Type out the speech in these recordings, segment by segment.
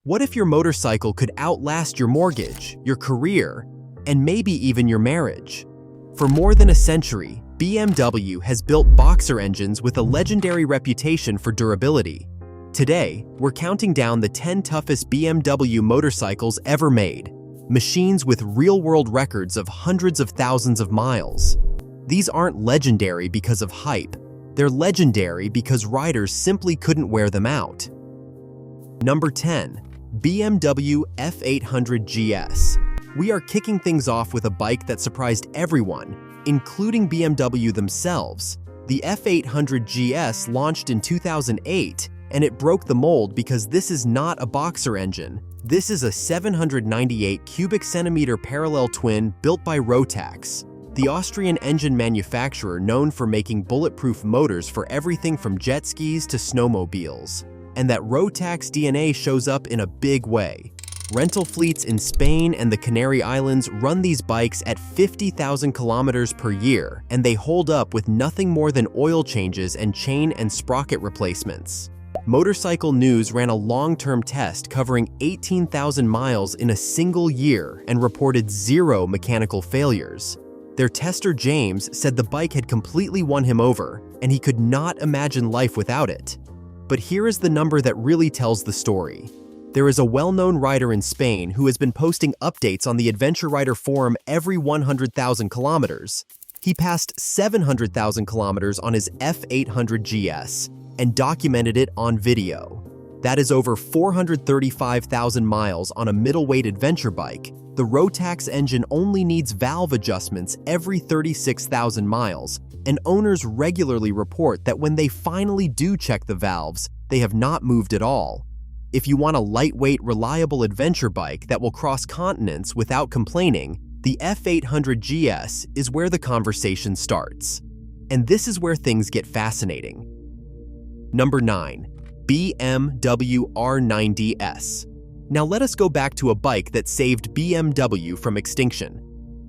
What if your motorcycle could outlast your mortgage, your career, and maybe even your marriage? For more than a century, BMW has built boxer engines with a legendary reputation for durability. Today, we're counting down the 10 toughest BMW motorcycles ever made, machines with real-world records of hundreds of thousands of miles. These aren't legendary because of hype. They're legendary because riders simply couldn't wear them out. Number 10. BMW F800GS. We are kicking things off with a bike that surprised everyone, including BMW themselves. The F800GS launched in 2008, and it broke the mold because this is not a boxer engine. This is a 798 cubic centimeter parallel twin built by Rotax, the Austrian engine manufacturer known for making bulletproof motors for everything from jet skis to snowmobiles. And that Rotax DNA shows up in a big way. Rental fleets in Spain and the Canary Islands run these bikes at 50,000 kilometers per year, and they hold up with nothing more than oil changes and chain and sprocket replacements. Motorcycle News ran a long-term test covering 18,000 miles in a single year and reported 0 mechanical failures. Their tester James said the bike had completely won him over, and he could not imagine life without it. But here is the number that really tells the story. There is a well-known rider in Spain who has been posting updates on the Adventure Rider forum every 100,000 kilometers. He passed 700,000 kilometers on his F800GS and documented it on video. That is over 435,000 miles on a middleweight adventure bike. The Rotax engine only needs valve adjustments every 36,000 miles, and owners regularly report that when they finally do check the valves, they have not moved at all. If you want a lightweight, reliable adventure bike that will cross continents without complaining, the F800GS is where the conversation starts. And this is where things get fascinating. Number 9. BMW R90S. Now let us go back to a bike that saved BMW from extinction.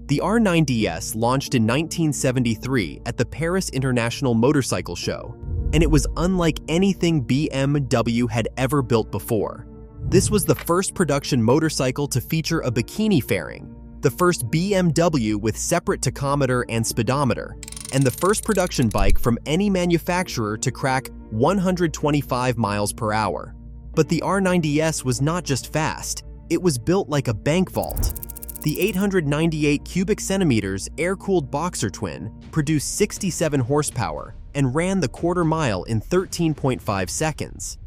The R90S launched in 1973 at the Paris International Motorcycle Show, and it was unlike anything BMW had ever built before. This was the first production motorcycle to feature a bikini fairing, the first BMW with separate tachometer and speedometer, and the first production bike from any manufacturer to crack 125 miles per hour. But the R90S was not just fast, it was built like a bank vault. The 898 cubic centimeters air-cooled boxer twin produced 67 horsepower and ran the quarter mile in 13.5 seconds.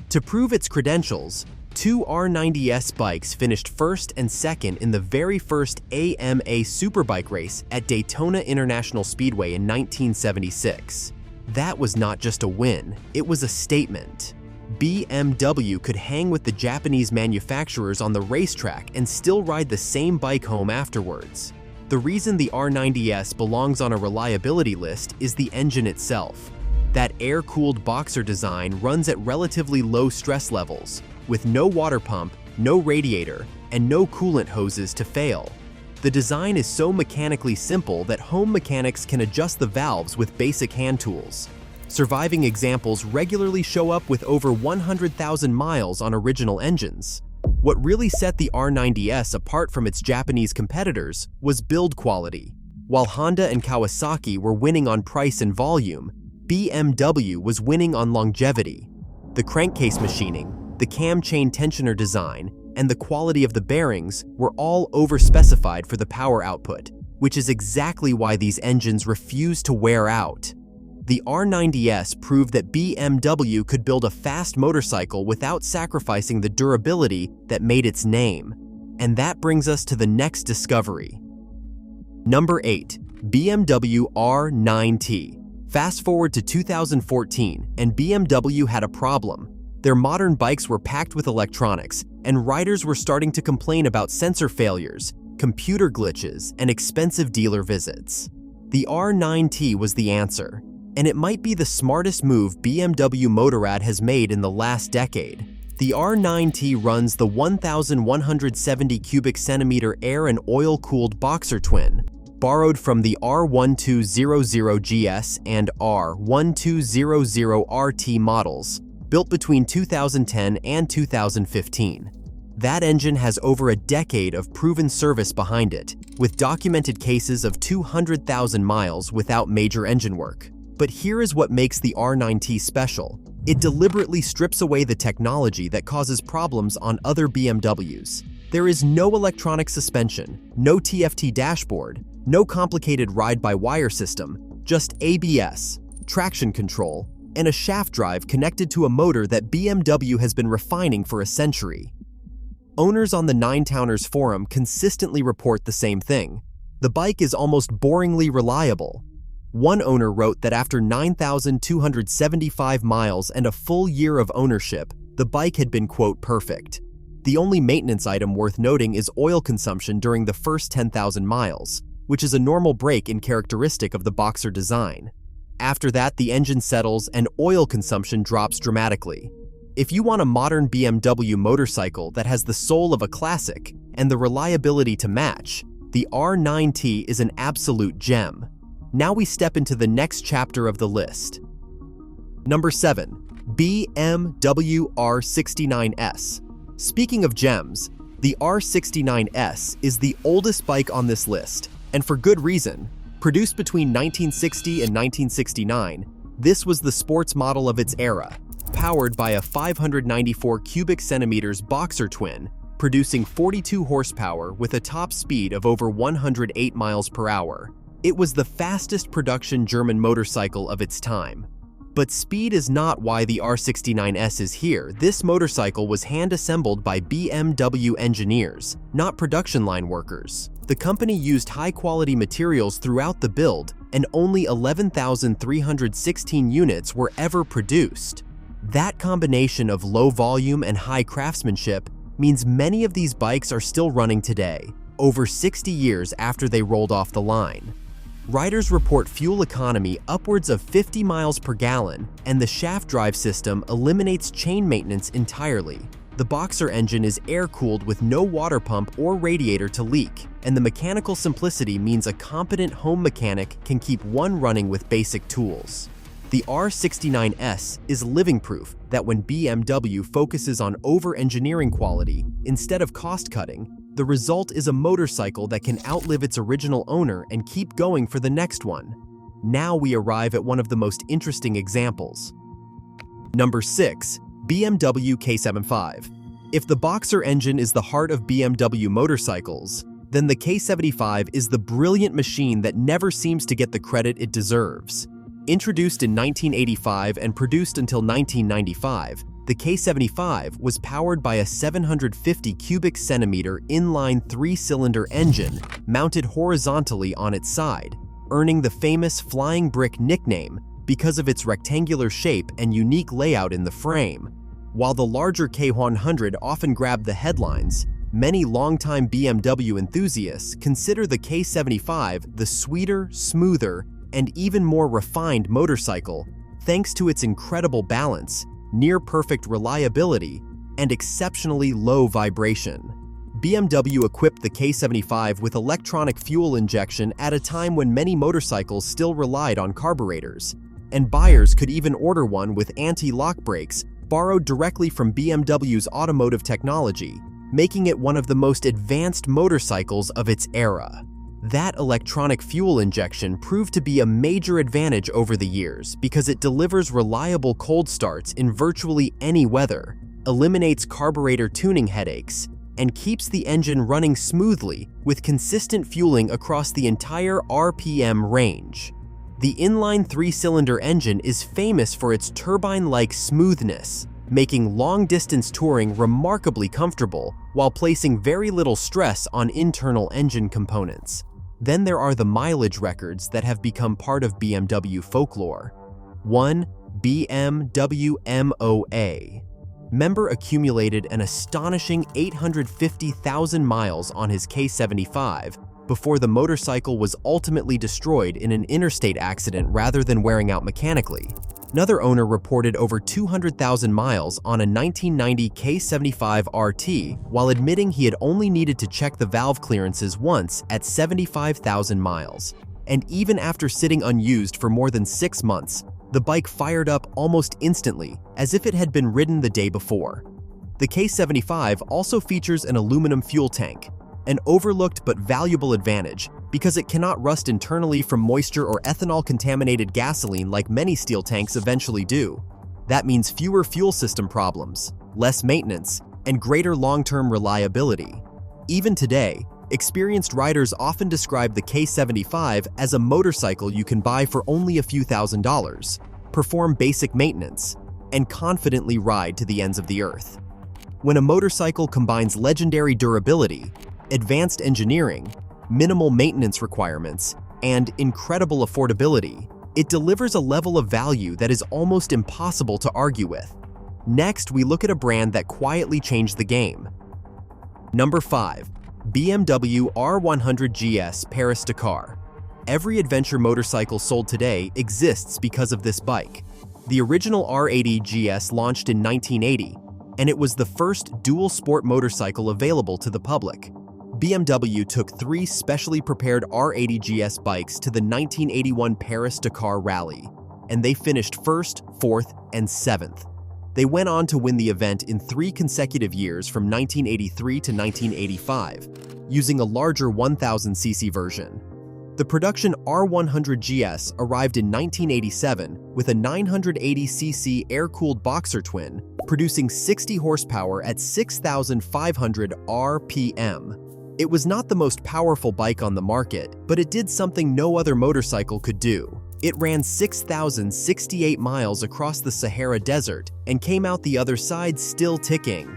To prove its credentials, 2 R90S bikes finished first and second in the very first AMA Superbike race at Daytona International Speedway in 1976. That was not just a win, it was a statement. BMW could hang with the Japanese manufacturers on the racetrack and still ride the same bike home afterwards. The reason the R90S belongs on a reliability list is the engine itself. That air-cooled boxer design runs at relatively low stress levels, with no water pump, no radiator, and no coolant hoses to fail. The design is so mechanically simple that home mechanics can adjust the valves with basic hand tools. Surviving examples regularly show up with over 100,000 miles on original engines. What really set the R90S apart from its Japanese competitors was build quality. While Honda and Kawasaki were winning on price and volume, BMW was winning on longevity. The crankcase machining, the cam chain tensioner design, and the quality of the bearings were all overspecified for the power output, which is exactly why these engines refuse to wear out. The R90S proved that BMW could build a fast motorcycle without sacrificing the durability that made its name. And that brings us to the next discovery. Number 8. BMW R9T. Fast forward to 2014, and BMW had a problem. Their modern bikes were packed with electronics, and riders were starting to complain about sensor failures, computer glitches, and expensive dealer visits. The R9T was the answer. And it might be the smartest move BMW Motorrad has made in the last decade. The R9T runs the 1,170 cubic centimeter air and oil-cooled boxer twin, borrowed from the R1200GS and R1200RT models, built between 2010 and 2015. That engine has over a decade of proven service behind it, with documented cases of 200,000 miles without major engine work. But here is what makes the R9T special. It deliberately strips away the technology that causes problems on other BMWs. There is no electronic suspension, no TFT dashboard, no complicated ride-by-wire system, just ABS, traction control, and a shaft drive connected to a motor that BMW has been refining for a century. Owners on the nineTowners forum consistently report the same thing. The bike is almost boringly reliable. One owner wrote that after 9,275 miles and a full year of ownership, the bike had been, quote, perfect. The only maintenance item worth noting is oil consumption during the first 10,000 miles, which is a normal break-in characteristic of the Boxer design. After that, the engine settles and oil consumption drops dramatically. If you want a modern BMW motorcycle that has the soul of a classic and the reliability to match, the R9T is an absolute gem. Now we step into the next chapter of the list. Number 7. BMW R69S. Speaking of gems, the R69S is the oldest bike on this list, and for good reason. Produced between 1960 and 1969, this was the sports model of its era, powered by a 594 cubic centimeters Boxer twin, producing 42 horsepower with a top speed of over 108 miles per hour. It was the fastest production German motorcycle of its time. But speed is not why the R69S is here. This motorcycle was hand-assembled by BMW engineers, not production line workers. The company used high-quality materials throughout the build, and only 11,316 units were ever produced. That combination of low volume and high craftsmanship means many of these bikes are still running today, over 60 years after they rolled off the line. Riders report fuel economy upwards of 50 miles per gallon, and the shaft drive system eliminates chain maintenance entirely. The Boxer engine is air-cooled with no water pump or radiator to leak, and the mechanical simplicity means a competent home mechanic can keep one running with basic tools. The R69S is living proof that when BMW focuses on over-engineering quality instead of cost-cutting, the result is a motorcycle that can outlive its original owner and keep going for the next one. Now we arrive at one of the most interesting examples. Number 6. BMW K75. If the Boxer engine is the heart of BMW motorcycles, then the K75 is the brilliant machine that never seems to get the credit it deserves. Introduced in 1985 and produced until 1995, the K75 was powered by a 750 cubic centimeter inline 3-cylinder engine mounted horizontally on its side, earning the famous Flying Brick nickname because of its rectangular shape and unique layout in the frame. While the larger K100 often grabbed the headlines, many longtime BMW enthusiasts consider the K75 the sweeter, smoother, and even more refined motorcycle thanks to its incredible balance, near-perfect reliability, and exceptionally low vibration. BMW equipped the K75 with electronic fuel injection at a time when many motorcycles still relied on carburetors, and buyers could even order one with anti-lock brakes borrowed directly from BMW's automotive technology, making it one of the most advanced motorcycles of its era. That electronic fuel injection proved to be a major advantage over the years because it delivers reliable cold starts in virtually any weather, eliminates carburetor tuning headaches, and keeps the engine running smoothly with consistent fueling across the entire RPM range. The inline 3-cylinder engine is famous for its turbine-like smoothness, making long-distance touring remarkably comfortable while placing very little stress on internal engine components. Then there are the mileage records that have become part of BMW folklore. 1. BMW MOA. Member accumulated an astonishing 850,000 miles on his K75 before the motorcycle was ultimately destroyed in an interstate accident rather than wearing out mechanically. Another owner reported over 200,000 miles on a 1990 K75 RT while admitting he had only needed to check the valve clearances once at 75,000 miles. And even after sitting unused for more than 6 months, the bike fired up almost instantly, as if it had been ridden the day before. The K75 also features an aluminum fuel tank, an overlooked but valuable advantage because it cannot rust internally from moisture or ethanol-contaminated gasoline like many steel tanks eventually do. That means fewer fuel system problems, less maintenance, and greater long-term reliability. Even today, experienced riders often describe the K75 as a motorcycle you can buy for only a few $1,000s, perform basic maintenance, and confidently ride to the ends of the earth. When a motorcycle combines legendary durability, advanced engineering, minimal maintenance requirements, and incredible affordability, it delivers a level of value that is almost impossible to argue with. Next, we look at a brand that quietly changed the game. Number 5. BMW R100GS Paris-Dakar. Every adventure motorcycle sold today exists because of this bike. The original R80GS launched in 1980, and it was the first dual-sport motorcycle available to the public. BMW took 3 specially prepared R80GS bikes to the 1981 Paris-Dakar Rally, and they finished 1st, 4th, and 7th. They went on to win the event in 3 consecutive years from 1983 to 1985, using a larger 1000cc version. The production R100GS arrived in 1987 with a 980cc air-cooled boxer twin, producing 60 horsepower at 6,500 RPM. It was not the most powerful bike on the market, but it did something no other motorcycle could do. It ran 6,068 miles across the Sahara Desert and came out the other side still ticking.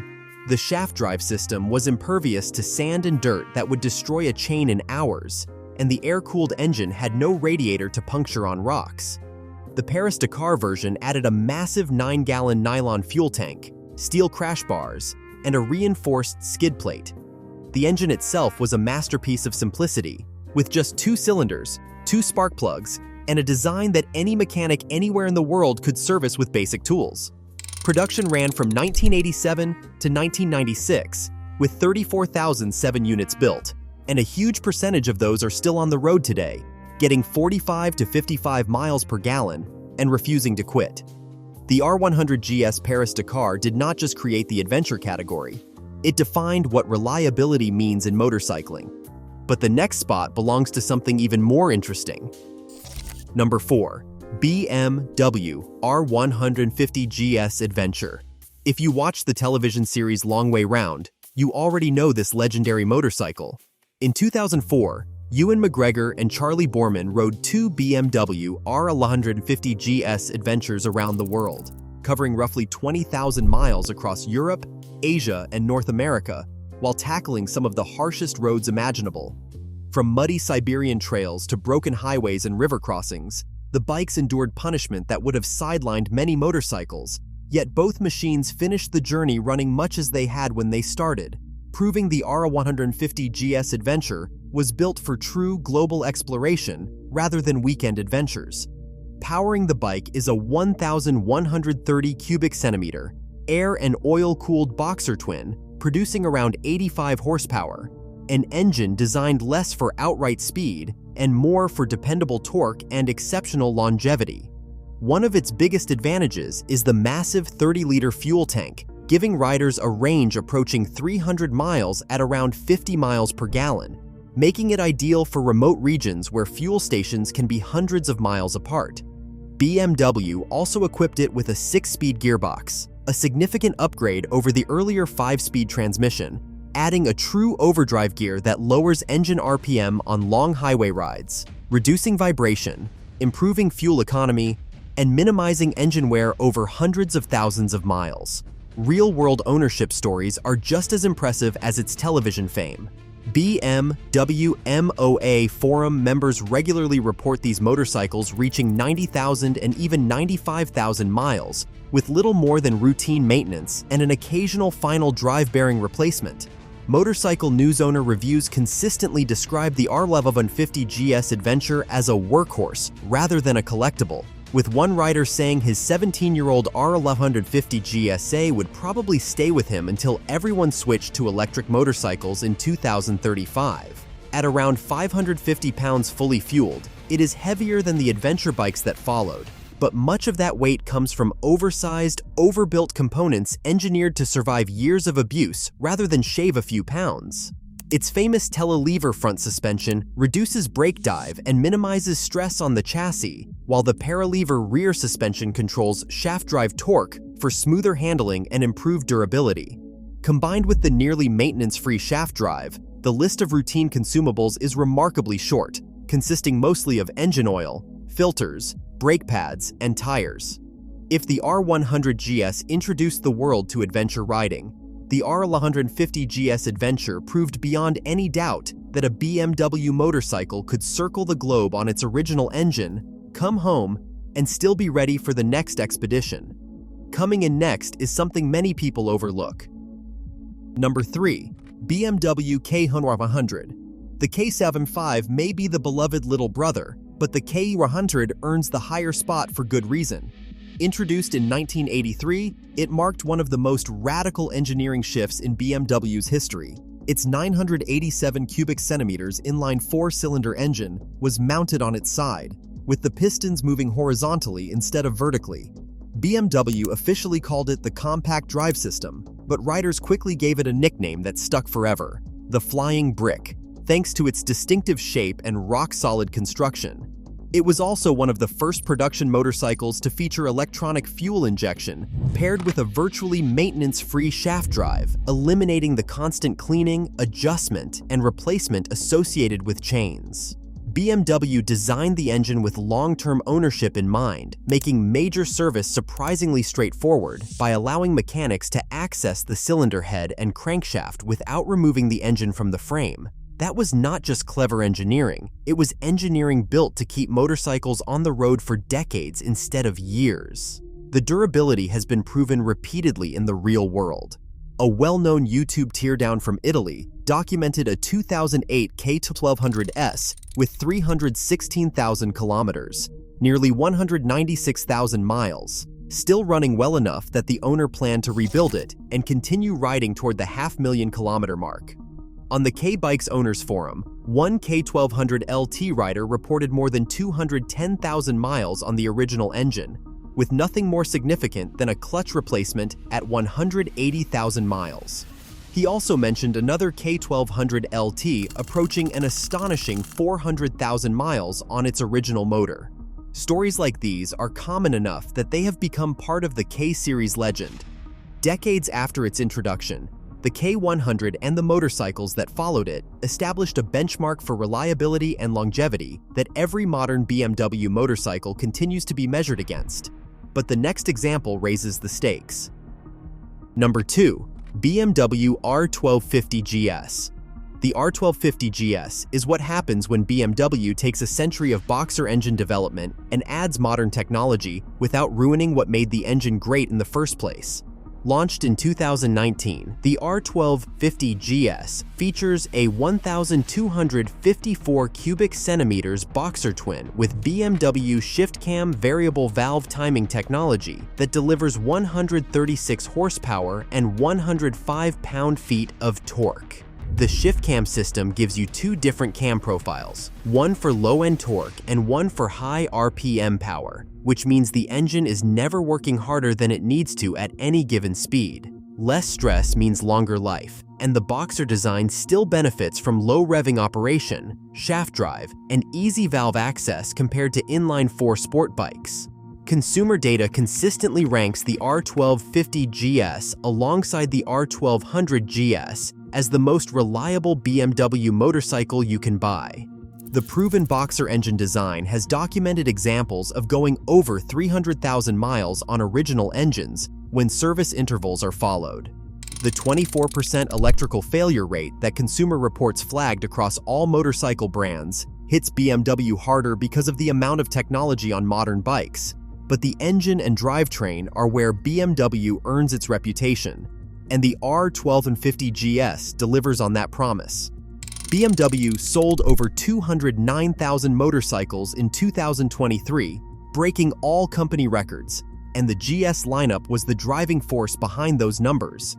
The shaft drive system was impervious to sand and dirt that would destroy a chain in hours, and the air-cooled engine had no radiator to puncture on rocks. The Paris-Dakar version added a massive 9-gallon nylon fuel tank, steel crash bars, and a reinforced skid plate. The engine itself was a masterpiece of simplicity, with just 2 cylinders, 2 spark plugs, and a design that any mechanic anywhere in the world could service with basic tools. Production ran from 1987 to 1996, with 34,007 units built, and a huge percentage of those are still on the road today, getting 45 to 55 miles per gallon and refusing to quit. The R100GS Paris-Dakar did not just create the adventure category, it defined what reliability means in motorcycling. But the next spot belongs to something even more interesting. Number 4. BMW R150GS Adventure. If you watched the television series Long Way Round, you already know this legendary motorcycle. In 2004, Ewan McGregor and Charlie Boorman rode 2 BMW R1150GS Adventures around the world, covering roughly 20,000 miles across Europe, Asia, and North America, while tackling some of the harshest roads imaginable. From muddy Siberian trails to broken highways and river crossings, the bikes endured punishment that would have sidelined many motorcycles, yet both machines finished the journey running much as they had when they started, proving the R150GS Adventure was built for true global exploration rather than weekend adventures. Powering the bike is a 1,130 cubic centimeter, air and oil-cooled boxer twin, producing around 85 horsepower, an engine designed less for outright speed and more for dependable torque and exceptional longevity. One of its biggest advantages is the massive 30-liter fuel tank, giving riders a range approaching 300 miles at around 50 miles per gallon, making it ideal for remote regions where fuel stations can be hundreds of miles apart. BMW also equipped it with a 6-speed gearbox, a significant upgrade over the earlier 5-speed transmission, adding a true overdrive gear that lowers engine RPM on long highway rides, reducing vibration, improving fuel economy, and minimizing engine wear over hundreds of thousands of miles. Real-world ownership stories are just as impressive as its television fame. BMW MOA forum members regularly report these motorcycles reaching 90,000 and even 95,000 miles, with little more than routine maintenance and an occasional final drive bearing replacement. Motorcycle News Owner reviews consistently describe the R1150GS Adventure as a workhorse rather than a collectible, with one rider saying his 17-year-old R1150GSA would probably stay with him until everyone switched to electric motorcycles in 2035. At around 550 pounds fully fueled, it is heavier than the adventure bikes that followed, But much of that weight comes from oversized, overbuilt components engineered to survive years of abuse rather than shave a few pounds. Its famous telelever front suspension reduces brake dive and minimizes stress on the chassis, while the paralever rear suspension controls shaft drive torque for smoother handling and improved durability. Combined with the nearly maintenance-free shaft drive, the list of routine consumables is remarkably short, consisting mostly of engine oil, filters, brake pads, and tires. If the R100GS introduced the world to adventure riding, the R1150GS Adventure proved beyond any doubt that a BMW motorcycle could circle the globe on its original engine, come home, and still be ready for the next expedition. Coming in next is something many people overlook. Number 3. BMW K100. The K75 may be the beloved little brother, but the K100 earns the higher spot for good reason. Introduced in 1983, it marked one of the most radical engineering shifts in BMW's history. Its 987 cubic centimeters inline four-cylinder engine was mounted on its side, with the pistons moving horizontally instead of vertically. BMW officially called it the compact drive system, but riders quickly gave it a nickname that stuck forever: the Flying Brick, thanks to its distinctive shape and rock-solid construction. It was also one of the first production motorcycles to feature electronic fuel injection, paired with a virtually maintenance-free shaft drive, eliminating the constant cleaning, adjustment, and replacement associated with chains. BMW designed the engine with long-term ownership in mind, making major service surprisingly straightforward by allowing mechanics to access the cylinder head and crankshaft without removing the engine from the frame. That was not just clever engineering, it was engineering built to keep motorcycles on the road for decades instead of years. The durability has been proven repeatedly in the real world. A well-known YouTube teardown from Italy documented a 2008 K1200S with 316,000 kilometers, nearly 196,000 miles, still running well enough that the owner planned to rebuild it and continue riding toward the 500,000-kilometer mark. On the K-Bikes Owners Forum, one K1200 LT rider reported more than 210,000 miles on the original engine, with nothing more significant than a clutch replacement at 180,000 miles. He also mentioned another K1200 LT approaching an astonishing 400,000 miles on its original motor. Stories like these are common enough that they have become part of the K-Series legend. Decades after its introduction, the K100 and the motorcycles that followed it established a benchmark for reliability and longevity that every modern BMW motorcycle continues to be measured against. But the next example raises the stakes. Number 2. BMW R1250GS. The R1250GS is what happens when BMW takes a century of boxer engine development and adds modern technology without ruining what made the engine great in the first place. Launched in 2019, the R1250GS features a 1,254 cubic centimeters boxer twin with BMW shift-cam variable valve timing technology that delivers 136 horsepower and 105 pound-feet of torque. The shift-cam system gives you two different cam profiles, one for low-end torque and one for high RPM power, which means the engine is never working harder than it needs to at any given speed. Less stress means longer life, and the boxer design still benefits from low revving operation, shaft drive, and easy valve access compared to inline-4 sport bikes. Consumer data consistently ranks the R1250GS alongside the R1200GS as the most reliable BMW motorcycle you can buy. The proven boxer engine design has documented examples of going over 300,000 miles on original engines when service intervals are followed. The 24% electrical failure rate that Consumer Reports flagged across all motorcycle brands hits BMW harder because of the amount of technology on modern bikes, but the engine and drivetrain are where BMW earns its reputation, and the R1250GS delivers on that promise. BMW sold over 209,000 motorcycles in 2023, breaking all company records, and the GS lineup was the driving force behind those numbers.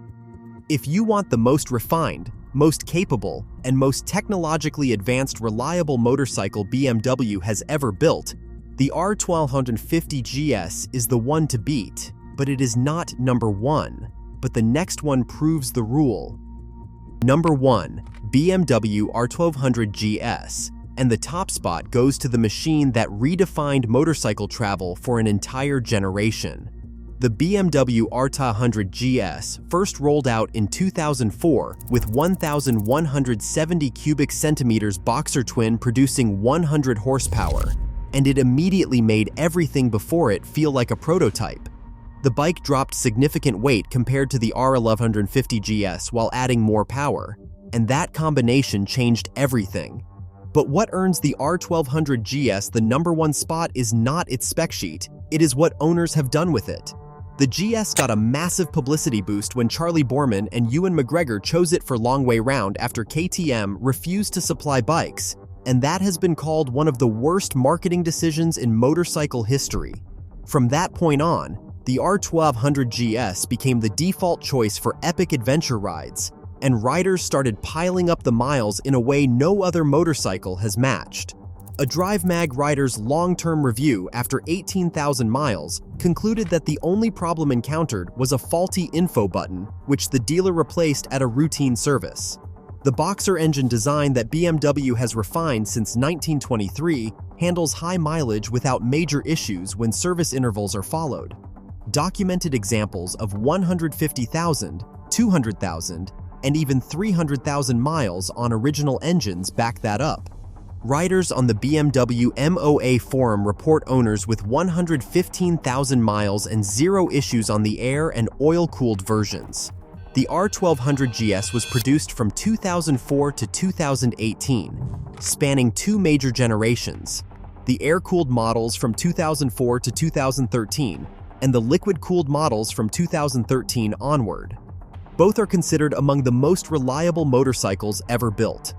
If you want the most refined, most capable, and most technologically advanced reliable motorcycle BMW has ever built, The R1250GS is the one to beat, but it is not number 1, but the next one proves the rule. Number 1, BMW R1200GS, and the top spot goes to the machine that redefined motorcycle travel for an entire generation. The BMW R100GS first rolled out in 2004 with 1,170 cubic centimeters boxer twin producing 100 horsepower, and it immediately made everything before it feel like a prototype. The bike dropped significant weight compared to the R1150GS while adding more power, and that combination changed everything. But what earns the R1200GS the number 1 spot is not its spec sheet, it is what owners have done with it. The GS got a massive publicity boost when Charlie Boorman and Ewan McGregor chose it for Long Way Round after KTM refused to supply bikes, and that has been called one of the worst marketing decisions in motorcycle history. From that point on, the R1200GS became the default choice for epic adventure rides, and riders started piling up the miles in a way no other motorcycle has matched. A Drive Mag rider's long-term review after 18,000 miles concluded that the only problem encountered was a faulty info button, which the dealer replaced at a routine service. The boxer engine design that BMW has refined since 1923 handles high mileage without major issues when service intervals are followed. Documented examples of 150,000, 200,000, and even 300,000 miles on original engines back that up. Riders on the BMW MOA forum report owners with 115,000 miles and 0 issues on the air and oil-cooled versions. The R1200GS was produced from 2004 to 2018, spanning 2 major generations: the air-cooled models from 2004 to 2013, and the liquid-cooled models from 2013 onward. Both are considered among the most reliable motorcycles ever built.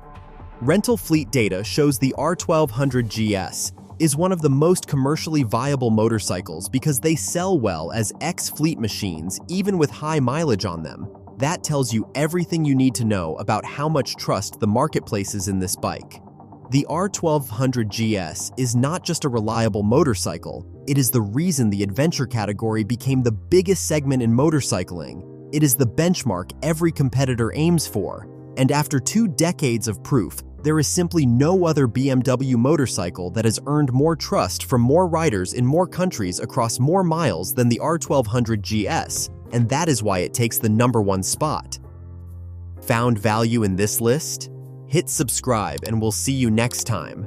Rental fleet data shows the R1200GS is one of the most commercially viable motorcycles because they sell well as ex-fleet machines even with high mileage on them. That tells you everything you need to know about how much trust the market places in this bike. The R1200GS is not just a reliable motorcycle, it is the reason the adventure category became the biggest segment in motorcycling. It is the benchmark every competitor aims for, and after 2 decades of proof, there is simply no other BMW motorcycle that has earned more trust from more riders in more countries across more miles than the R1200GS, and that is why it takes the number 1 spot. Found value in this list? Hit subscribe and we'll see you next time.